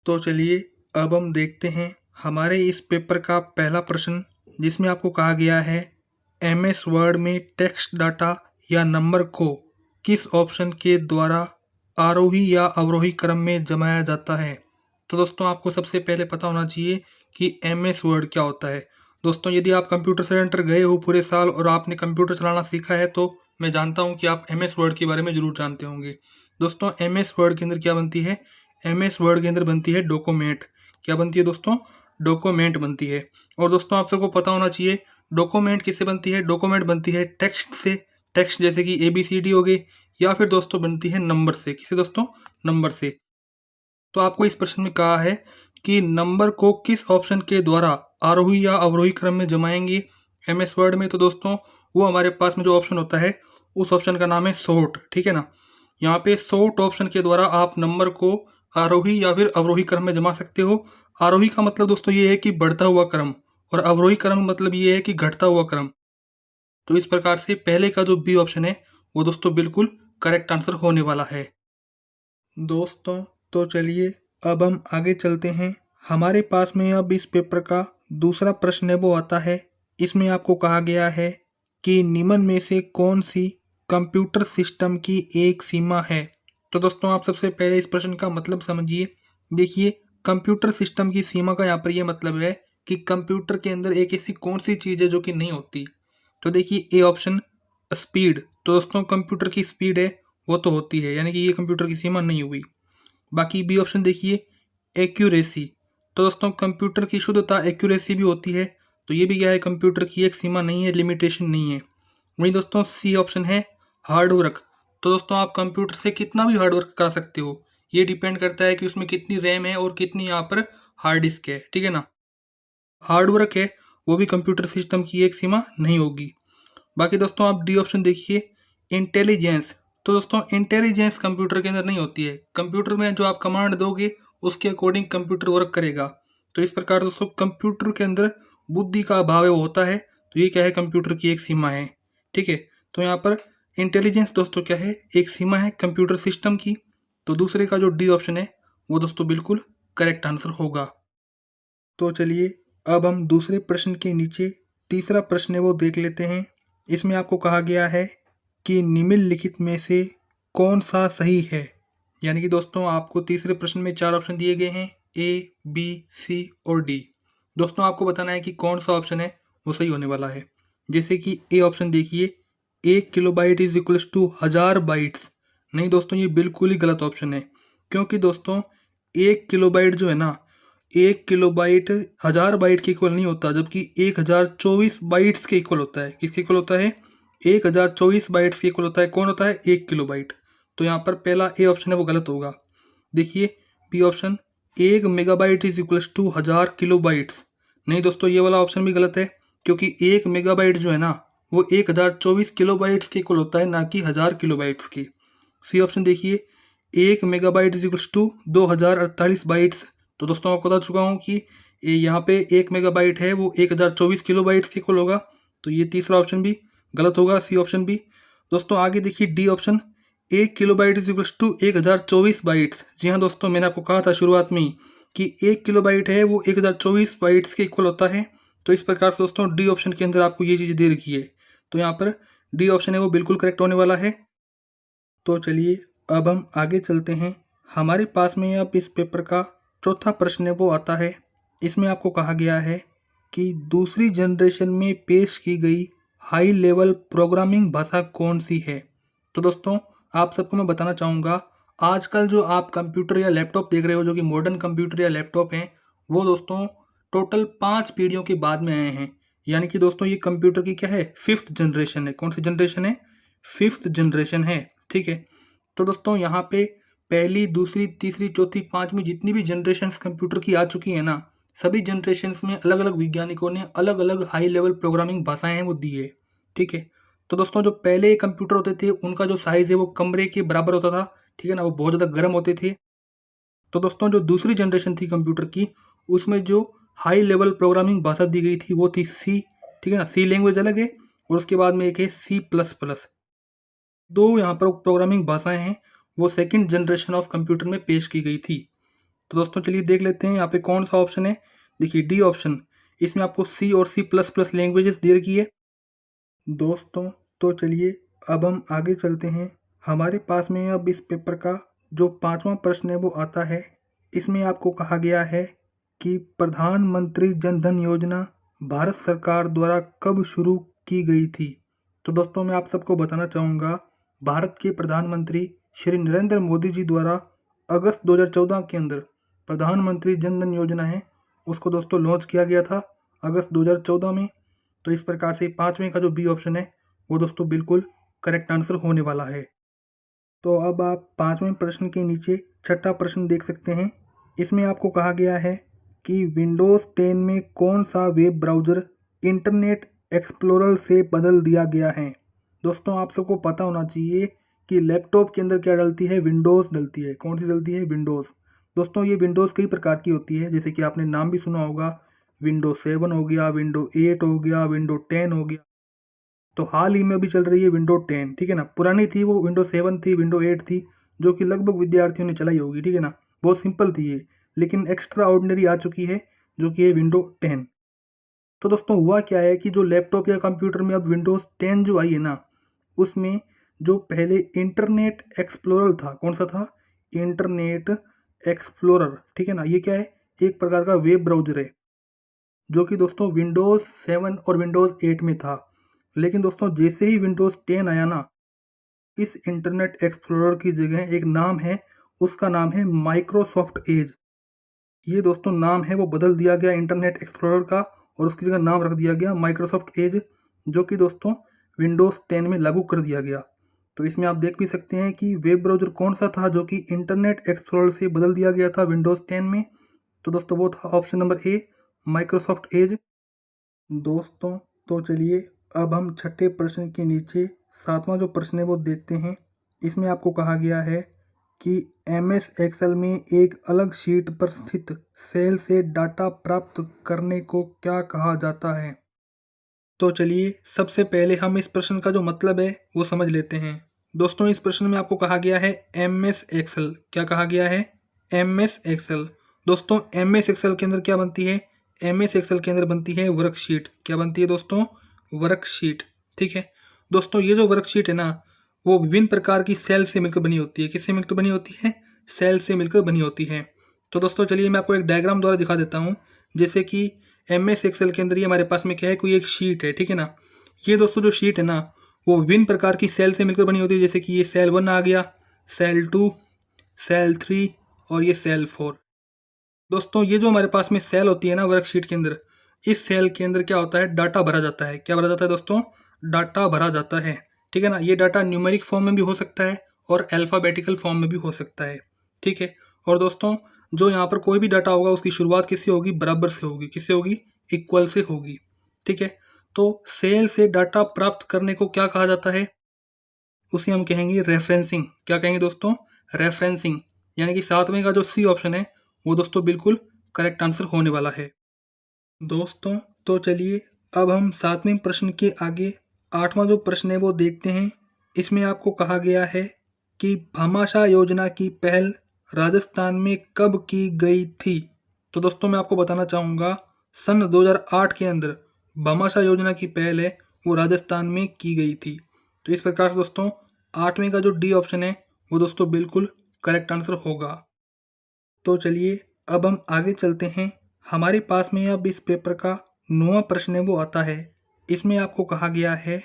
तो चलिए अब हम देखते हैं हमारे इस पेपर का पहला प्रश्न, जिसमें आपको कहा गया है एमएस वर्ड में टेक्स्ट डाटा या नंबर को किस ऑप्शन के द्वारा आरोही या अवरोही क्रम में जमाया जाता है। तो दोस्तों आपको सबसे पहले पता होना चाहिए कि एमएस वर्ड क्या होता है। दोस्तों यदि आप कंप्यूटर सेंटर गए हो पूरे साल और आपने कंप्यूटर चलाना सीखा है तो मैं जानता हूं कि आप एमएस वर्ड के बारे में जरूर जानते होंगे। दोस्तों एमएस वर्ड के अंदर क्या बनती है? एमएस वर्ड के अंदर बनती है डॉक्यूमेंट। क्या बनती है दोस्तों? डॉक्यूमेंट बनती है। और दोस्तों आप सबको पता होना चाहिए डॉक्यूमेंट किससे बनती है। डॉक्यूमेंट बनती है टेक्स्ट से। टेक्स्ट जैसे कि ABCD हो गए, या फिर दोस्तों बनती है नंबर से। किससे दोस्तों? नंबर से। तो आपको इस प्रश्न में कहा है कि नंबर को किस ऑप्शन के द्वारा आरोही या अवरोही क्रम में जमाएंगे एमएस वर्ड में। तो दोस्तों वो हमारे पास में जो ऑप्शन होता है उस ऑप्शन का नाम है सॉर्ट। ठीक है ना। यहाँ पे सॉर्ट ऑप्शन के द्वारा आप नंबर को आरोही या फिर अवरोही क्रम में जमा सकते हो। आरोही का मतलब दोस्तों ये है कि बढ़ता हुआ क्रम, और अवरोही क्रम मतलब ये है कि घटता हुआ क्रम। तो इस प्रकार से पहले का जो बी ऑप्शन है वो दोस्तों बिल्कुल करेक्ट आंसर होने वाला है। दोस्तों तो चलिए अब हम आगे चलते हैं। हमारे पास में अब इस पेपर का दूसरा प्रश्न है वो आता है। इसमें आपको कहा गया है कि निम्न में से कौन सी कंप्यूटर सिस्टम की एक सीमा है। तो दोस्तों आप सबसे पहले इस प्रश्न का मतलब समझिए। देखिए कंप्यूटर सिस्टम की सीमा का यहाँ पर यह मतलब है कि कंप्यूटर के अंदर एक ऐसी कौन सी चीज़ है जो कि नहीं होती। तो देखिए ए ऑप्शन स्पीड। तो दोस्तों कंप्यूटर की स्पीड है वो तो होती है, यानी कि ये कंप्यूटर की सीमा नहीं हुई। बाकी बी ऑप्शन देखिए एक्यूरेसी। तो दोस्तों कंप्यूटर की शुद्धता एक्यूरेसी भी होती है, तो ये भी क्या है, कंप्यूटर की एक सीमा नहीं है, लिमिटेशन नहीं है। वहीं दोस्तों सी ऑप्शन है हार्ड वर्क। तो दोस्तों आप कंप्यूटर से कितना भी हार्ड वर्क कर सकते हो, ये डिपेंड करता है कि उसमें कितनी रैम है और कितनी यहाँ पर हार्ड डिस्क है। ठीक है ना। हार्ड वर्क है वो भी कंप्यूटर सिस्टम की एक सीमा नहीं होगी। बाकी दोस्तों आप डी ऑप्शन देखिए इंटेलिजेंस। तो दोस्तों इंटेलिजेंस कंप्यूटर के अंदर नहीं होती है। कंप्यूटर में जो आप कमांड दोगे उसके अकॉर्डिंग कंप्यूटर वर्क करेगा। तो इस प्रकार दोस्तों कंप्यूटर के अंदर बुद्धि का अभाव है वो होता है, तो ये क्या है, कंप्यूटर की एक सीमा है। ठीक है। तो यहाँ पर इंटेलिजेंस दोस्तों क्या है, एक सीमा है कंप्यूटर सिस्टम की। तो दूसरे का जो डी ऑप्शन है वो दोस्तों बिल्कुल करेक्ट आंसर होगा। तो चलिए अब हम दूसरे प्रश्न के नीचे तीसरा प्रश्न है वो देख लेते हैं। इसमें आपको कहा गया है कि निम्नलिखित में से कौन सा सही है। यानी कि दोस्तों आपको तीसरे प्रश्न में 4 ऑप्शन दिए गए हैं, A, B, C और D। दोस्तों आपको बताना है कि कौन सा ऑप्शन है वो सही होने वाला है। जैसे कि ए ऑप्शन देखिए 1 kilobyte is equals to 1000 bytes. नहीं दोस्तों ये बिल्कुल ही गलत ऑप्शन है, क्योंकि दोस्तों 1 किलोबाइट जो है ना, 1 किलोबाइट 1000 बाइट के इक्वल नहीं होता, जबकि 1024 बाइट्स के इक्वल होता है। किसके इक्वल होता है? 1024 बाइट्स के इक्वल होता है। कौन होता है? 1 किलोबाइट। तो यहाँ पर पहला ए ऑप्शन है वो गलत होगा। देखिए B option 1 megabyte is equals to 1000 kilobytes. नहीं दोस्तों ये वाला ऑप्शन भी गलत है, क्योंकि 1 मेगाबाइट जो है ना वो 1024 किलोबाइट्स के इक्वल होता है, ना कि 1000 किलोबाइट्स की। सी ऑप्शन देखिए 1 megabyte is equals to 2048 bytes. तो दोस्तों आपको बता चुका हूँ कि यहाँ पे 1 मेगाबाइट है वो 1024 किलोबाइट्स के इक्वल होगा। तो ये तीसरा ऑप्शन भी गलत होगा, सी ऑप्शन भी। दोस्तों आगे देखिए D option 1 kilobyte is equals to 1024 bytes. जी हाँ दोस्तों मैंने आपको कहा था शुरुआत में ही कि 1 किलोबाइट है वो 1024 बाइट्स के इक्वल होता है। तो इस प्रकार से दोस्तों डी ऑप्शन के अंदर आपको ये चीज़ दे रखी है, तो यहाँ पर डी ऑप्शन है वो बिल्कुल करेक्ट होने वाला है। तो चलिए अब हम आगे चलते हैं। हमारे पास में अब इस पेपर का चौथा प्रश्न है वो आता है। इसमें आपको कहा गया है कि दूसरी जनरेशन में पेश की गई हाई लेवल प्रोग्रामिंग भाषा कौन सी है। तो दोस्तों आप सबको मैं बताना चाहूँगा, आजकल जो आप कंप्यूटर या लैपटॉप देख रहे हो, जो कि मॉडर्न कंप्यूटर या लैपटॉप हैं, वो दोस्तों टोटल 5 पीढ़ियों के बाद में आए हैं। यानी कि दोस्तों ये कंप्यूटर की क्या है, 5th जनरेशन है। कौन सी जनरेशन है? 5th जनरेशन है। ठीक है। तो दोस्तों यहाँ पे पहली, दूसरी, तीसरी, चौथी, पांचवी जितनी भी जनरेशन्स कंप्यूटर की आ चुकी है ना, सभी जनरेशन्स में अलग अलग वैज्ञानिकों ने अलग अलग हाई लेवल प्रोग्रामिंग भाषाएं हैं वो दी है। ठीक है। तो दोस्तों जो पहले कंप्यूटर होते थे उनका जो साइज़ है वो कमरे के बराबर होता था। ठीक है ना, वो बहुत ज़्यादा गर्म होते थे। तो दोस्तों जो दूसरी जनरेशन थी कंप्यूटर की, उसमें जो हाई लेवल प्रोग्रामिंग भाषा दी गई थी वो थी सी। ठीक है ना, सी लैंग्वेज अलग है, और उसके बाद में एक है C++। दो यहाँ पर प्रोग्रामिंग भाषाएं हैं वो सेकंड जनरेशन ऑफ कंप्यूटर में पेश की गई थी। तो दोस्तों चलिए देख लेते हैं यहाँ पे कौन सा ऑप्शन है। देखिए डी ऑप्शन, इसमें आपको सी और C++ लैंग्वेजेस दे रखी है। दोस्तों तो चलिए अब हम आगे चलते हैं। हमारे पास में अब इस पेपर का जो 5वां प्रश्न है वो आता है। इसमें आपको कहा गया है कि प्रधानमंत्री जन धन योजना भारत सरकार द्वारा कब शुरू की गई थी। तो दोस्तों मैं आप सबको बताना चाहूँगा, भारत के प्रधानमंत्री श्री नरेंद्र मोदी जी द्वारा अगस्त 2014 के अंदर प्रधानमंत्री जन धन योजना है उसको दोस्तों लॉन्च किया गया था अगस्त 2014 में। तो इस प्रकार से 5वें का जो बी ऑप्शन है वो दोस्तों बिल्कुल करेक्ट आंसर होने वाला है। तो अब आप 5वें प्रश्न के नीचे छठा प्रश्न देख सकते हैं। इसमें आपको कहा गया है कि विंडोज़ 10 में कौन सा वेब ब्राउज़र इंटरनेट एक्सप्लोरर से बदल दिया गया है। दोस्तों आप सबको पता होना चाहिए कि लैपटॉप के अंदर क्या डलती है, विंडोज़ डलती है। कौन सी डलती है, विंडोज़। दोस्तों ये विंडोज़ कई प्रकार की होती है, जैसे कि आपने नाम भी सुना होगा, विंडो 7 हो गया, विंडो 8 हो गया, विंडो 10 हो गया। तो हाल ही में अभी चल रही है विंडो 10, ठीक है ना। पुरानी थी वो विंडो 7 थी, विंडो 8 थी, जो कि लगभग विद्यार्थियों ने चलाई होगी, ठीक है ना। बहुत सिंपल थी ये, लेकिन एक्स्ट्रा ऑर्डिनरी आ चुकी है जो कि है विंडो 10। तो दोस्तों हुआ क्या है कि जो लैपटॉप या कंप्यूटर में अब विंडोज़ 10 जो आई है ना, उसमें जो पहले इंटरनेट एक्सप्लोरर था, कौन सा था, इंटरनेट एक्सप्लोरर, ठीक है ना। ये क्या है, एक प्रकार का वेब ब्राउज़र है जो कि दोस्तों विंडोज़ 7 और विंडोज़ 8 में था। लेकिन दोस्तों जैसे ही विंडोज़ 10 आया ना, इस इंटरनेट एक्सप्लोरर की जगह एक नाम है, उसका नाम है माइक्रोसॉफ्ट एज। ये दोस्तों नाम है वो बदल दिया गया इंटरनेट एक्सप्लोरर का और उसकी जगह नाम रख दिया गया माइक्रोसॉफ्ट एज, जो कि दोस्तों विंडोज़ 10 में लागू कर दिया गया। तो इसमें आप देख भी सकते हैं कि वेब ब्राउज़र कौन सा था जो कि इंटरनेट एक्सप्लोरर से बदल दिया गया था विंडोज़ 10 में। तो दोस्तों वो था option number A, Microsoft Edge. दोस्तों तो चलिए अब हम छठे प्रश्न के नीचे 7वां जो प्रश्न है वो देखते हैं। इसमें आपको कहा गया है कि MS एक्सेल में एक अलग शीट पर स्थित सेल से डाटा प्राप्त करने को क्या कहा जाता है। तो चलिए सबसे पहले हम इस प्रश्न का जो मतलब है वो समझ लेते हैं। दोस्तों इस प्रश्न में आपको कहा गया है MS एक्सेल। क्या कहा गया है, MS एक्सेल। दोस्तों MS एक्सेल के अंदर क्या बनती है, MS एक्सेल के अंदर बनती है वर्कशीट। क्या बनती है दोस्तों, वर्कशीट, ठीक है। दोस्तों ये जो वर्कशीट है ना, वो विभिन्न प्रकार की सेल से मिलकर बनी होती है। किससे मिलकर बनी होती है, सेल से मिलकर बनी होती है। तो दोस्तों चलिए मैं आपको एक डायग्राम द्वारा दिखा देता हूँ। जैसे कि MS एक्सेल के अंदर ये हमारे पास में क्या है, कोई एक शीट है, ठीक है ना। ये दोस्तों जो शीट है ना, वो विभिन्न प्रकार की सेल से मिलकर बनी होती है। जैसे कि ये सेल 1 आ गया, सेल 2, सेल 3 और ये सेल 4। दोस्तों ये जो हमारे पास में सेल होती है ना वर्कशीट के अंदर, इस सेल के अंदर क्या होता है, डाटा भरा जाता है। क्या भरा जाता है दोस्तों, डाटा भरा जाता है, ठीक है ना। ये डाटा न्यूमेरिक फॉर्म में भी हो सकता है और अल्फ़ाबेटिकल फॉर्म में भी हो सकता है, ठीक है। और दोस्तों जो यहाँ पर कोई भी डाटा होगा उसकी शुरुआत किससे होगी, बराबर से होगी। किससे होगी, इक्वल से होगी, ठीक है। तो सेल से डाटा प्राप्त करने को क्या कहा जाता है, उसे हम कहेंगे रेफरेंसिंग। क्या कहेंगे दोस्तों, रेफरेंसिंग। यानी कि 7वें का जो सी ऑप्शन है वो दोस्तों बिल्कुल करेक्ट आंसर होने वाला है। दोस्तों तो चलिए अब हम 7वें प्रश्न के आगे 8वां जो प्रश्न है वो देखते हैं। इसमें आपको कहा गया है कि भामाशाह योजना की पहल राजस्थान में कब की गई थी। तो दोस्तों मैं आपको बताना चाहूँगा, सन 2008 के अंदर भामाशाह योजना की पहल है वो राजस्थान में की गई थी। तो इस प्रकार से दोस्तों 8वें का जो डी ऑप्शन है वो दोस्तों बिल्कुल करेक्ट आंसर होगा। तो चलिए अब हम आगे चलते हैं। हमारे पास में अब इस पेपर का 9वां प्रश्न है वो आता है। इसमें आपको कहा गया है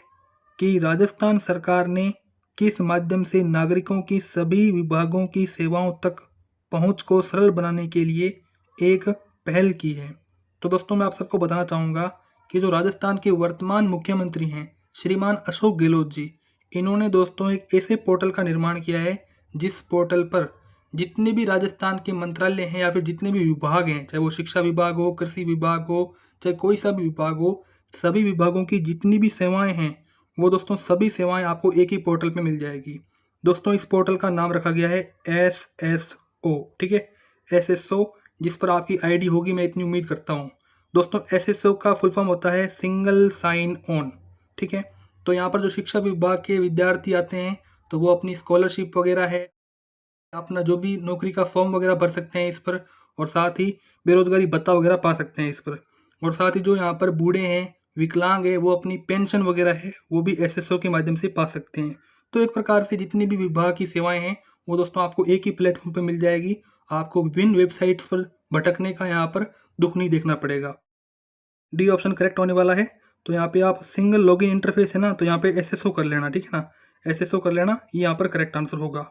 कि राजस्थान सरकार ने किस माध्यम से नागरिकों की सभी विभागों की सेवाओं तक पहुंच को सरल बनाने के लिए एक पहल की है। तो दोस्तों मैं आप सबको बताना चाहूँगा कि जो राजस्थान के वर्तमान मुख्यमंत्री हैं श्रीमान अशोक गहलोत जी, इन्होंने दोस्तों एक ऐसे पोर्टल का निर्माण किया है जिस पोर्टल पर जितने भी राजस्थान के मंत्रालय हैं या फिर जितने भी विभाग हैं, चाहे वो शिक्षा विभाग हो, कृषि विभाग हो, चाहे कोई सा भी विभाग हो, सभी विभागों की जितनी भी सेवाएं हैं वो दोस्तों सभी सेवाएं आपको एक ही पोर्टल पे मिल जाएगी। दोस्तों इस पोर्टल का नाम रखा गया है SSO, ठीक है, SSO, जिस पर आपकी आईडी होगी, मैं इतनी उम्मीद करता हूँ। दोस्तों SSO का फुल फॉर्म होता है सिंगल साइन ऑन, ठीक है। तो यहाँ पर जो शिक्षा विभाग के विद्यार्थी आते हैं तो वो अपनी स्कॉलरशिप वगैरह है, अपना जो भी नौकरी का फॉर्म वगैरह भर सकते हैं इस पर, और साथ ही बेरोजगारी भत्ता वगैरह पा सकते हैं इस पर। और साथ ही जो यहाँ पर बूढ़े हैं, विकलांग है, वो अपनी पेंशन वगैरह है वो भी एसएसओ के माध्यम से पा सकते हैं। तो एक प्रकार से जितनी भी विभाग की सेवाएं हैं वो दोस्तों आपको एक ही प्लेटफॉर्म पर मिल जाएगी। आपको विभिन्न वेबसाइट्स पर भटकने का यहाँ पर दुख नहीं देखना पड़ेगा। डी ऑप्शन करेक्ट होने वाला है। तो यहाँ पे आप सिंगल लॉगिन इंटरफेस है ना, तो यहाँ पे एसएसओ कर लेना, ठीक है ना, एसएसओ कर लेना, ये यहाँ पर करेक्ट आंसर होगा।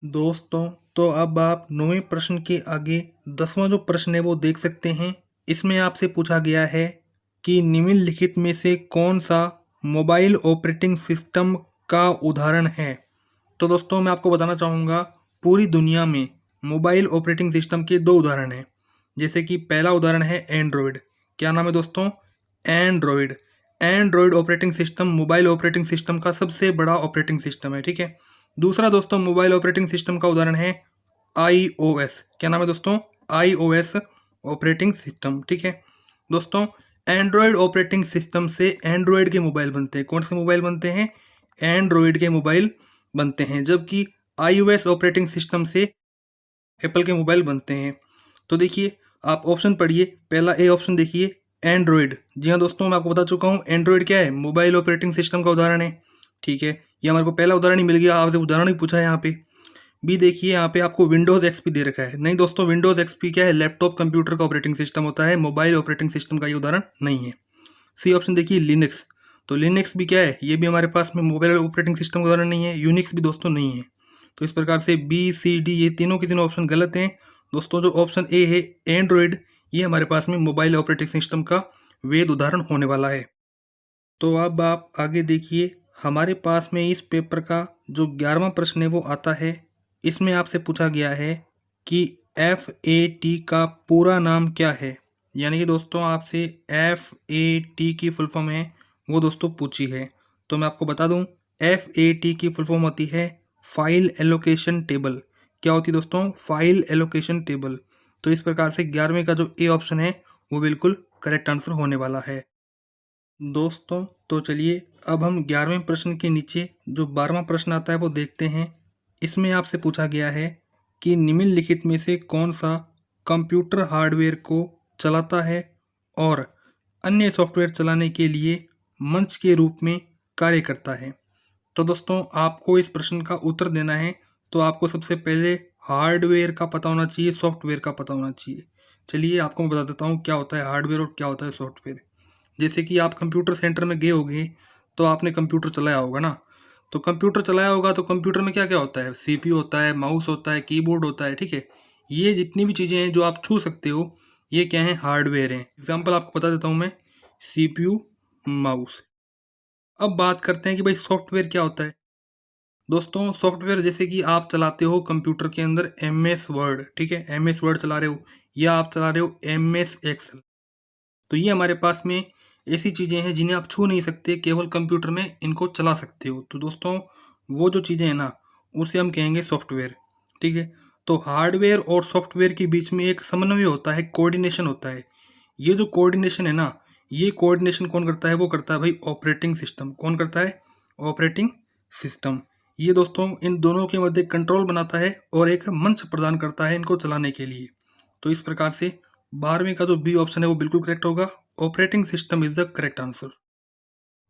दोस्तों तो अब आप 9वें प्रश्न के आगे 10वां जो प्रश्न है वो देख सकते हैं। इसमें आपसे पूछा गया है कि निम्नलिखित में से कौन सा मोबाइल ऑपरेटिंग सिस्टम का उदाहरण है। तो दोस्तों मैं आपको बताना चाहूँगा, पूरी दुनिया में मोबाइल ऑपरेटिंग सिस्टम के 2 उदाहरण हैं। जैसे कि पहला उदाहरण है एंड्रॉयड। क्या नाम है दोस्तों? Android. Android operating system mobile operating system का सबसे बड़ा ऑपरेटिंग सिस्टम है, ठीक है। दूसरा दोस्तों मोबाइल ऑपरेटिंग सिस्टम का उदाहरण है iOS। क्या नाम है दोस्तों? iOS ऑपरेटिंग सिस्टम, ठीक है। दोस्तों एंड्रॉयड ऑपरेटिंग सिस्टम से एंड्रॉयड के मोबाइल बनते हैं। कौन से मोबाइल बनते हैं? एंड्रॉयड के मोबाइल बनते हैं। जबकि iOS ऑपरेटिंग सिस्टम से एप्पल के मोबाइल बनते हैं। तो देखिए आप ऑप्शन पढ़िए, पहला ए ऑप्शन देखिए एंड्रॉयड। जी हाँ दोस्तों, मैं आपको बता चुका हूँ एंड्रॉयड क्या है, मोबाइल ऑपरेटिंग सिस्टम का उदाहरण है, ठीक है। ये हमारे को पहला उदाहरण ही मिल गया, आपसे उदाहरण ही पूछा है यहाँ पे। बी देखिए यहाँ पे आपको विंडोज एक्सपी दे रखा है। नहीं दोस्तों, विंडोज एक्सपी क्या है, लैपटॉप कंप्यूटर का ऑपरेटिंग सिस्टम होता है, मोबाइल ऑपरेटिंग सिस्टम का ये उदाहरण नहीं है। सी ऑप्शन देखिए लिनक्स। तो लिनक्स भी क्या है, ये भी हमारे पास में मोबाइल ऑपरेटिंग सिस्टम का उदाहरण नहीं है। यूनिक्स भी दोस्तों नहीं है। तो इस प्रकार से बी सी डी ये तीनों के तीनों ऑप्शन गलत हैं दोस्तों। जो ऑप्शन ए है एंड्रॉयड, ये हमारे पास में मोबाइल ऑपरेटिंग सिस्टम का वैध उदाहरण होने वाला है। तो अब आप आगे देखिए, हमारे पास में इस पेपर का जो 11वां प्रश्न है वो आता है। इसमें आपसे पूछा गया है कि FAT का पूरा नाम क्या है। यानी कि दोस्तों आपसे FAT की फुल फॉर्म है वो दोस्तों पूछी है। तो मैं आपको बता दूं, FAT की फुल फॉर्म होती है फाइल एलोकेशन टेबल। क्या होती है दोस्तों? File allocation table. तो इस प्रकार से 11वें का जो ए ऑप्शन है वो बिल्कुल करेक्ट आंसर होने वाला है। दोस्तों तो चलिए अब हम 11वें प्रश्न के नीचे जो 12वां प्रश्न आता है वो देखते हैं। इसमें आपसे पूछा गया है कि निम्नलिखित में से कौन सा कंप्यूटर हार्डवेयर को चलाता है और अन्य सॉफ्टवेयर चलाने के लिए मंच के रूप में कार्य करता है। तो दोस्तों आपको इस प्रश्न का उत्तर देना है तो आपको सबसे पहले हार्डवेयर का पता होना चाहिए, सॉफ्टवेयर का पता होना चाहिए। चलिए आपको मैं बता देता हूँ क्या होता है हार्डवेयर और क्या होता है सॉफ्टवेयर। जैसे कि आप कंप्यूटर सेंटर में गए होंगे तो आपने कंप्यूटर चलाया होगा ना। तो कंप्यूटर चलाया होगा तो कंप्यूटर में क्या क्या होता है, CPU होता है, माउस होता है, कीबोर्ड होता है, ठीक है। ये जितनी भी चीज़ें हैं जो आप छू सकते हो ये क्या है, हार्डवेयर हैं। एग्जाम्पल आपको बता देता हूँ मैं, CPU, माउस। अब बात करते हैं कि भाई सॉफ्टवेयर क्या होता है। दोस्तों सॉफ्टवेयर जैसे कि आप चलाते हो कंप्यूटर के अंदर MS वर्ड, ठीक है, MS वर्ड चला रहे हो या आप चला रहे हो MS एक्सेल। तो ये हमारे पास में ऐसी चीज़ें हैं जिन्हें आप छू नहीं सकते, केवल कंप्यूटर में इनको चला सकते हो। तो दोस्तों वो जो चीज़ें हैं ना उसे हम कहेंगे सॉफ्टवेयर, ठीक है। तो हार्डवेयर और सॉफ्टवेयर के बीच में एक समन्वय होता है, कोऑर्डिनेशन होता है। ये जो कोऑर्डिनेशन है ना, ये कोऑर्डिनेशन कौन करता है? वो करता है भाई ऑपरेटिंग सिस्टम। कौन करता है? Operating system. ये दोस्तों इन दोनों के मध्य कंट्रोल बनाता है और एक मंच प्रदान करता है इनको चलाने के लिए। तो इस प्रकार से 12वें का जो बी ऑप्शन है वो बिल्कुल करेक्ट होगा। Operating system is the correct answer.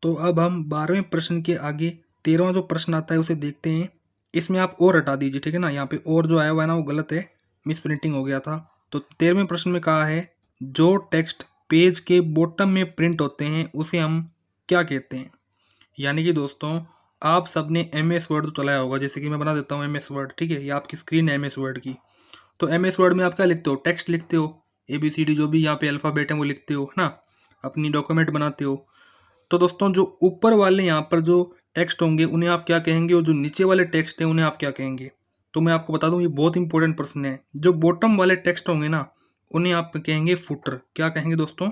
तो अब हम 12वें प्रश्न के आगे 13वां जो प्रश्न आता है उसे देखते हैं। इसमें आप और हटा दीजिए, ठीक है ना। यहाँ पे और जो आया हुआ है ना वो गलत है, मिस प्रिंटिंग हो गया था। तो 13वें प्रश्न में कहा है जो टेक्स्ट पेज के बॉटम में प्रिंट होते हैं उसे हम क्या कहते हैं। यानी कि दोस्तों आप सबने MS वर्ड तो चलाया होगा। जैसे कि मैं बना देता हूँ MS वर्ड, ठीक है। ये आपकी स्क्रीन है MS वर्ड की। तो MS वर्ड में आप क्या लिखते हो? टेक्स्ट लिखते हो, ABCD जो भी यहाँ पे अल्फ़ाबेट है वो लिखते हो, है ना। अपनी डॉक्यूमेंट बनाते हो। तो दोस्तों जो ऊपर वाले यहाँ पर जो टेक्स्ट होंगे उन्हें आप क्या कहेंगे और जो नीचे वाले टेक्स्ट हैं उन्हें आप क्या कहेंगे। तो मैं आपको बता दूं ये बहुत इंपॉर्टेंट प्रश्न है। जो बॉटम वाले टेक्स्ट होंगे ना उन्हें आप कहेंगे फुटर। क्या कहेंगे दोस्तों?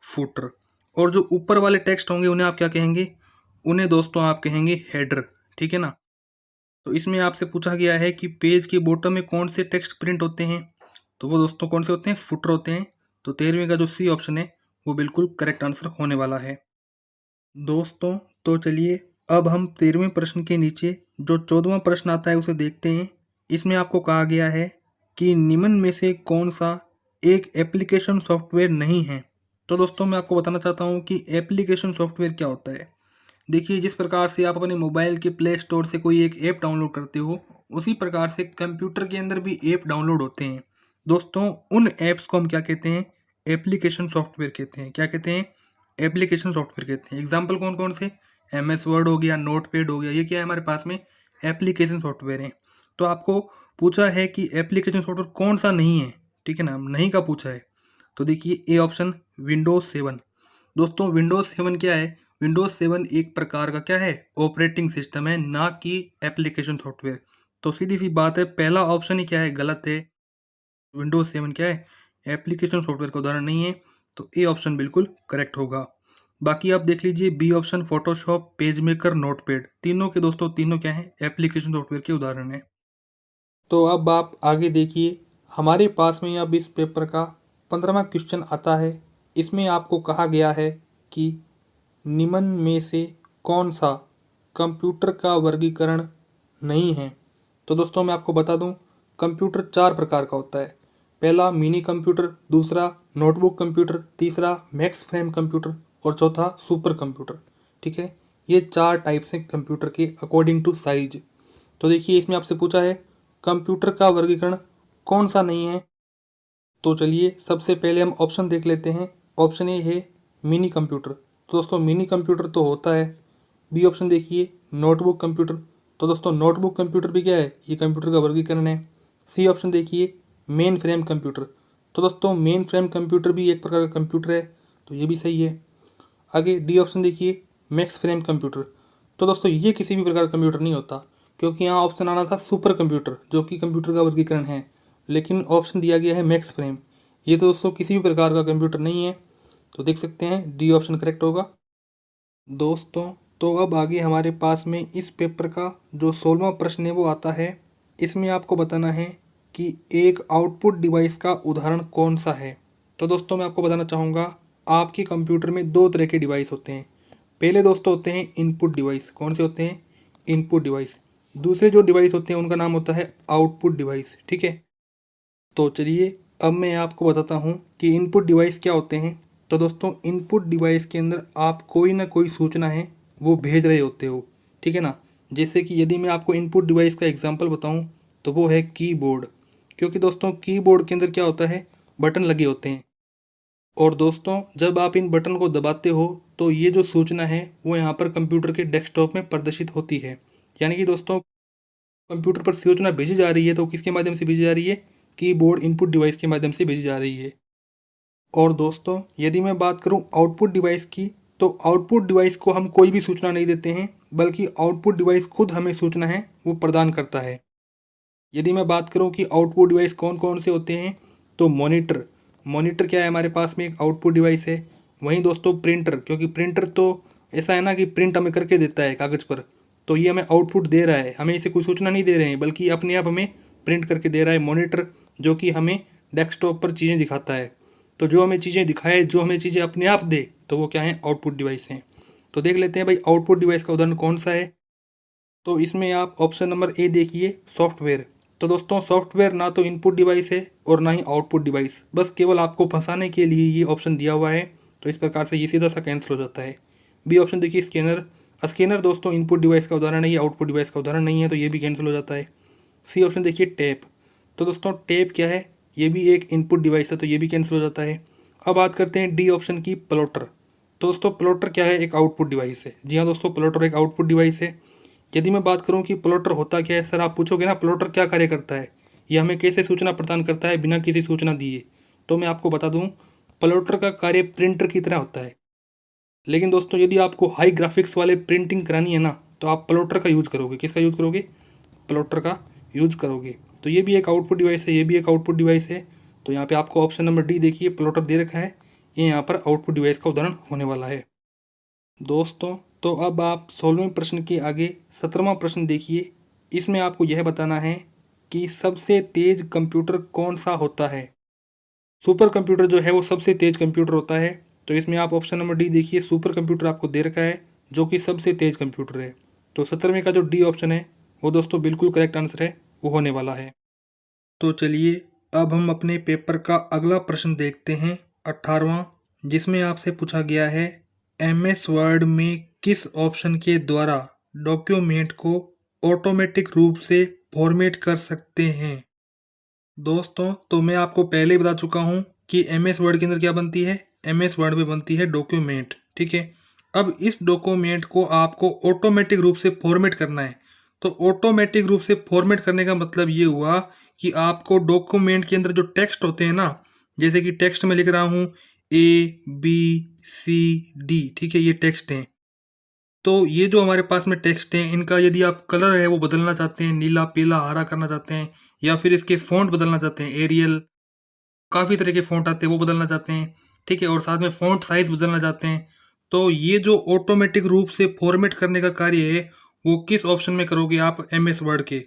फुटर। और जो ऊपर वाले टेक्स्ट होंगे उन्हें आप क्या कहेंगे? उन्हें दोस्तों आप कहेंगे हेडर, ठीक है ना। तो इसमें आपसे पूछा गया है कि पेज के बॉटम में कौन से टेक्स्ट प्रिंट होते हैं। तो वो दोस्तों कौन से होते हैं? फुटर होते हैं। तो 13वें का जो सी ऑप्शन है वो बिल्कुल करेक्ट आंसर होने वाला है। दोस्तों तो चलिए अब हम 13वें प्रश्न के नीचे जो 14वां प्रश्न आता है उसे देखते हैं। इसमें आपको कहा गया है कि निम्न में से कौन सा एक एप्लीकेशन सॉफ्टवेयर नहीं है। तो दोस्तों मैं आपको बताना चाहता हूँ कि एप्लीकेशन सॉफ्टवेयर क्या होता है। देखिए, जिस प्रकार से आप अपने मोबाइल के प्ले स्टोर से कोई एक ऐप डाउनलोड करते हो, उसी प्रकार से कंप्यूटर के अंदर भी ऐप डाउनलोड होते हैं। दोस्तों उन ऐप्स को हम क्या कहते हैं? एप्लीकेशन सॉफ्टवेयर कहते हैं। क्या कहते हैं? एप्लीकेशन सॉफ्टवेयर कहते हैं। एग्जाम्पल कौन कौन से? MS वर्ड हो गया, नोटपैड हो गया, ये क्या है हमारे पास में? एप्लीकेशन सॉफ्टवेयर हैं। तो आपको पूछा है कि एप्लीकेशन सॉफ्टवेयर कौन सा नहीं है, ठीक है ना, नहीं का पूछा है। तो देखिए ए ऑप्शन, विंडोज 7। दोस्तों विंडोज 7 क्या है? विंडोज 7 एक प्रकार का क्या है? ऑपरेटिंग सिस्टम है, ना कि एप्लीकेशन सॉफ्टवेयर। तो सीधी सी बात है, पहला ऑप्शन ही क्या है? गलत है। विंडोज 7 क्या है? एप्लीकेशन सॉफ्टवेयर का उदाहरण नहीं है। तो ए ऑप्शन बिल्कुल करेक्ट होगा। बाकी आप देख लीजिए B option, Photoshop, page maker, Notepad, तीनों के दोस्तों तीनों क्या है? एप्लीकेशन सॉफ्टवेयर के उदाहरण है। तो अब आप आगे देखिए, हमारे पास में अब इस पेपर का 15वां क्वेश्चन आता है। इसमें आपको कहा गया है कि निम्न में से कौन सा कंप्यूटर का वर्गीकरण नहीं है। तो दोस्तों मैं आपको बता दूं, कंप्यूटर 4 प्रकार का होता है। पहला मिनी कंप्यूटर, दूसरा नोटबुक कंप्यूटर, तीसरा मैक्स फ्रेम कंप्यूटर और चौथा सुपर कंप्यूटर। ठीक है, ये 4 टाइप्स हैं कंप्यूटर के अकॉर्डिंग टू साइज। तो देखिए इसमें आपसे पूछा है कंप्यूटर का वर्गीकरण कौन सा नहीं है। तो चलिए सबसे पहले हम ऑप्शन देख लेते हैं। ऑप्शन ए है मिनी कंप्यूटर। तो दोस्तों मिनी कंप्यूटर तो होता है। बी ऑप्शन देखिए नोटबुक कंप्यूटर। तो दोस्तों नोटबुक कंप्यूटर भी क्या है? ये कंप्यूटर का वर्गीकरण है। सी ऑप्शन देखिए मेन फ्रेम कंप्यूटर। तो दोस्तों मेन फ्रेम कंप्यूटर भी एक प्रकार का कंप्यूटर है, तो ये भी सही है। आगे डी ऑप्शन देखिए मैक्स फ्रेम कंप्यूटर। तो दोस्तों ये किसी भी प्रकार का कंप्यूटर नहीं होता, क्योंकि यहाँ ऑप्शन आना था सुपर कंप्यूटर, जो कि कंप्यूटर का वर्गीकरण है, लेकिन ऑप्शन दिया गया है मैक्स फ्रेम। ये तो दोस्तों किसी भी प्रकार का कंप्यूटर नहीं है। तो देख सकते हैं डी ऑप्शन करेक्ट होगा। दोस्तों तो अब आगे हमारे पास में इस पेपर का जो 16वां प्रश्न है वो आता है। इसमें आपको बताना है कि एक आउटपुट डिवाइस का उदाहरण कौन सा है। तो दोस्तों मैं आपको बताना चाहूँगा, आपके कंप्यूटर में 2 तरह के डिवाइस होते हैं। पहले दोस्तों होते हैं इनपुट डिवाइस। कौन से होते हैं? Input device. दूसरे जो डिवाइस होते हैं उनका नाम होता है आउटपुट डिवाइस। ठीक है, तो चलिए अब मैं आपको बताता हूँ कि इनपुट डिवाइस क्या होते हैं। तो दोस्तों इनपुट डिवाइस के अंदर आप कोई ना कोई सूचना है वो भेज रहे होते हो, ठीक है ना। जैसे कि यदि मैं आपको इनपुट डिवाइस का एग्जांपल बताऊँ तो वो है कीबोर्ड। क्योंकि दोस्तों कीबोर्ड के अंदर क्या होता है? बटन लगे होते हैं। और दोस्तों जब आप इन बटन को दबाते हो तो ये जो सूचना है वो यहाँ पर कंप्यूटर के डेस्कटॉप में प्रदर्शित होती है। यानी कि दोस्तों कंप्यूटर पर सूचना भेजी जा रही है तो किसके माध्यम से भेजी जा रही है? कीबोर्ड इनपुट डिवाइस के माध्यम से भेजी जा रही है। और दोस्तों यदि मैं बात करूं आउटपुट डिवाइस की, तो आउटपुट डिवाइस को हम कोई भी सूचना नहीं देते हैं, बल्कि आउटपुट डिवाइस खुद हमें सूचना है वो प्रदान करता है। यदि मैं बात करूं कि आउटपुट डिवाइस कौन कौन से होते हैं, तो मॉनिटर। मॉनिटर क्या है? हमारे पास में एक आउटपुट डिवाइस है। वहीं दोस्तों प्रिंटर, क्योंकि प्रिंटर तो ऐसा है ना कि प्रिंट हमें करके देता है कागज़ पर, तो ये हमें आउटपुट दे रहा है, हमें इसे कोई सूचना नहीं दे रहे हैं, बल्कि अपने आप हमें प्रिंट करके दे रहा है मॉनिटर, जो कि हमें डेस्कटॉप पर चीज़ें दिखाता है। तो जो हमें चीज़ें दिखाए, जो हमें चीज़ें अपने आप दे, तो वो क्या है? आउटपुट डिवाइस हैं। तो देख लेते हैं भाई आउटपुट डिवाइस का उदाहरण कौन सा है। तो इसमें आप ऑप्शन नंबर ए देखिए सॉफ्टवेयर। तो दोस्तों सॉफ्टवेयर ना तो इनपुट डिवाइस है और ना ही आउटपुट डिवाइस, बस केवल आपको फंसाने के लिए ये ऑप्शन दिया हुआ है। तो इस प्रकार से ये सीधा सा कैंसिल हो जाता है। बी ऑप्शन देखिए स्कैनर। स्कैनर दोस्तों इनपुट डिवाइस का उदाहरण है, ये आउटपुट डिवाइस का उदाहरण नहीं है, तो ये भी कैंसिल हो जाता है। सी ऑप्शन देखिए टैप। तो दोस्तों टैप क्या है? ये भी एक इनपुट डिवाइस है, तो ये भी कैंसिल हो जाता है। अब बात करते हैं डी ऑप्शन की, प्लॉटर। तो दोस्तों प्लॉटर क्या है? एक आउटपुट डिवाइस है। जी हाँ दोस्तों, प्लॉटर एक आउटपुट डिवाइस है। यदि मैं बात करूं कि प्लॉटर होता क्या है, सर आप पूछोगे ना प्लॉटर क्या कार्य करता है, यह हमें कैसे सूचना प्रदान करता है बिना किसी सूचना दिए, तो मैं आपको बता दूं प्लॉटर का कार्य प्रिंटर की तरह होता है। लेकिन दोस्तों यदि आपको हाई ग्राफिक्स वाले प्रिंटिंग करानी है ना, तो आप प्लॉटर का यूज करोगे। किसका यूज करोगे? प्लॉटर का यूज करोगे। तो ये भी एक आउटपुट डिवाइस है, ये भी एक आउटपुट डिवाइस है। तो यहाँ पे आपको ऑप्शन नंबर डी देखिए प्लॉटर दे रखा है, ये यहाँ पर आउटपुट डिवाइस का उदाहरण होने वाला है। दोस्तों तो अब आप 16वें प्रश्न के आगे 17वां प्रश्न देखिए। इसमें आपको यह बताना है कि सबसे तेज कंप्यूटर कौन सा होता है। सुपर कंप्यूटर जो है वो सबसे तेज कंप्यूटर होता है। तो इसमें आप ऑप्शन नंबर डी देखिए, सुपर कंप्यूटर आपको दे रखा है जो कि सबसे तेज कंप्यूटर है। तो 17वें का जो डी ऑप्शन है वो दोस्तों बिल्कुल करेक्ट आंसर है, वो होने वाला है। तो चलिए अब हम अपने पेपर का अगला प्रश्न देखते हैं 18वां, जिसमें आपसे पूछा गया है एमएस वर्ड में किस ऑप्शन के द्वारा डॉक्यूमेंट को ऑटोमेटिक रूप से फॉर्मेट कर सकते हैं। दोस्तों तो मैं आपको पहले ही बता चुका हूं कि एमएस वर्ड के अंदर क्या बनती है, एमएस वर्ड में बनती है डॉक्यूमेंट। ठीक है, अब इस डॉक्यूमेंट को आपको ऑटोमेटिक रूप से फॉर्मेट करना है। तो ऑटोमेटिक रूप से फॉर्मेट करने का मतलब ये हुआ कि आपको डॉक्यूमेंट के अंदर जो टेक्स्ट होते हैं ना, जैसे कि टेक्स्ट में लिख रहा हूँ ABCD, ठीक है, ये टेक्स्ट हैं। तो ये जो हमारे पास में टेक्स्ट हैं, इनका यदि आप कलर है वो बदलना चाहते हैं, नीला पीला हरा करना चाहते हैं, या फिर इसके फ़ॉन्ट बदलना चाहते हैं, एरियल, काफ़ी तरह के फ़ॉन्ट आते हैं वो बदलना चाहते हैं, ठीक है, और साथ में फ़ॉन्ट साइज़ बदलना चाहते हैं, तो ये जो ऑटोमेटिक रूप से फॉर्मेट करने का कार्य है, वो किस ऑप्शन में करोगे आप एमएस वर्ड के।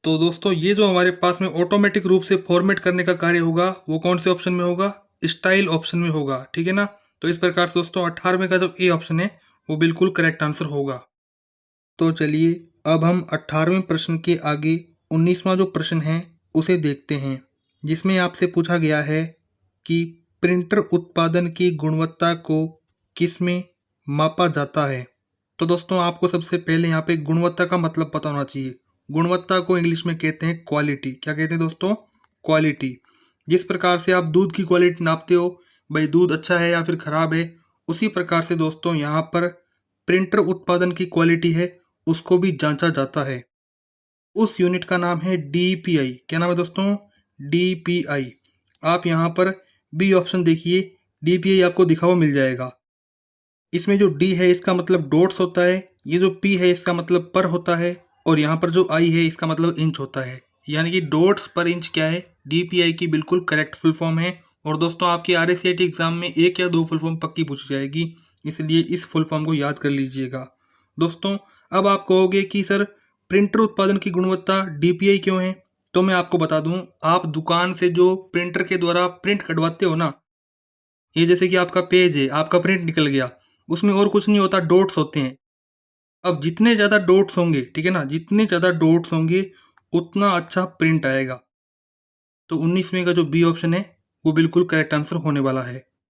तो दोस्तों ये जो हमारे पास में ऑटोमेटिक रूप से फॉर्मेट करने का कार्य होगा, वो कौन से ऑप्शन में होगा, स्टाइल ऑप्शन में होगा। ठीक है ना, तो इस प्रकार से दोस्तों 18वें का जो ए ऑप्शन है वो बिल्कुल करेक्ट आंसर होगा। तो चलिए अब हम 18वें प्रश्न के आगे 19वां जो प्रश्न है उसे देखते हैं, जिसमें आपसे पूछा गया है कि प्रिंटर उत्पादन की गुणवत्ता को किसमें मापा जाता है। तो दोस्तों आपको सबसे पहले यहाँ पे गुणवत्ता का मतलब पता होना चाहिए। गुणवत्ता को इंग्लिश में कहते हैं क्वालिटी। क्या कहते हैं दोस्तों, क्वालिटी। जिस प्रकार से आप दूध की क्वालिटी नापते हो, भाई दूध अच्छा है या फिर खराब है, उसी प्रकार से दोस्तों यहाँ पर प्रिंटर उत्पादन की क्वालिटी है उसको भी जांचा जाता है। उस यूनिट का नाम है DPI। क्या नाम है दोस्तों, DPI। आप यहाँ पर बी ऑप्शन देखिए, DPI आपको दिखा हुआ मिल जाएगा। इसमें जो D है इसका मतलब डॉट्स होता है, ये जो P है इसका मतलब पर होता है, और यहाँ पर जो I है इसका मतलब इंच होता है। यानी कि डॉट्स पर इंच क्या है, DPI की बिल्कुल करेक्ट फुल फॉर्म है। और दोस्तों आपकी RSCT एग्जाम में एक या दो फुल फॉर्म पक्की पूछी जाएगी, इसलिए इस फुल फॉर्म को याद कर लीजिएगा। दोस्तों अब आप कहोगे कि सर प्रिंटर उत्पादन की गुणवत्ता DPI क्यों है, तो मैं आपको बता दूं, आप दुकान से जो प्रिंटर के द्वारा प्रिंट कटवाते हो ना, ये जैसे कि आपका पेज है, आपका प्रिंट निकल गया, उसमें और कुछ नहीं होता, डॉट्स होते हैं। अब जितने ज़्यादा डॉट्स होंगे, ठीक है ना, जितने ज़्यादा डॉट्स होंगे उतना अच्छा प्रिंट आएगा। तो 19वें का जो बी ऑप्शन है वो बिल्कुल करेक्ट आंसर होने वाला है।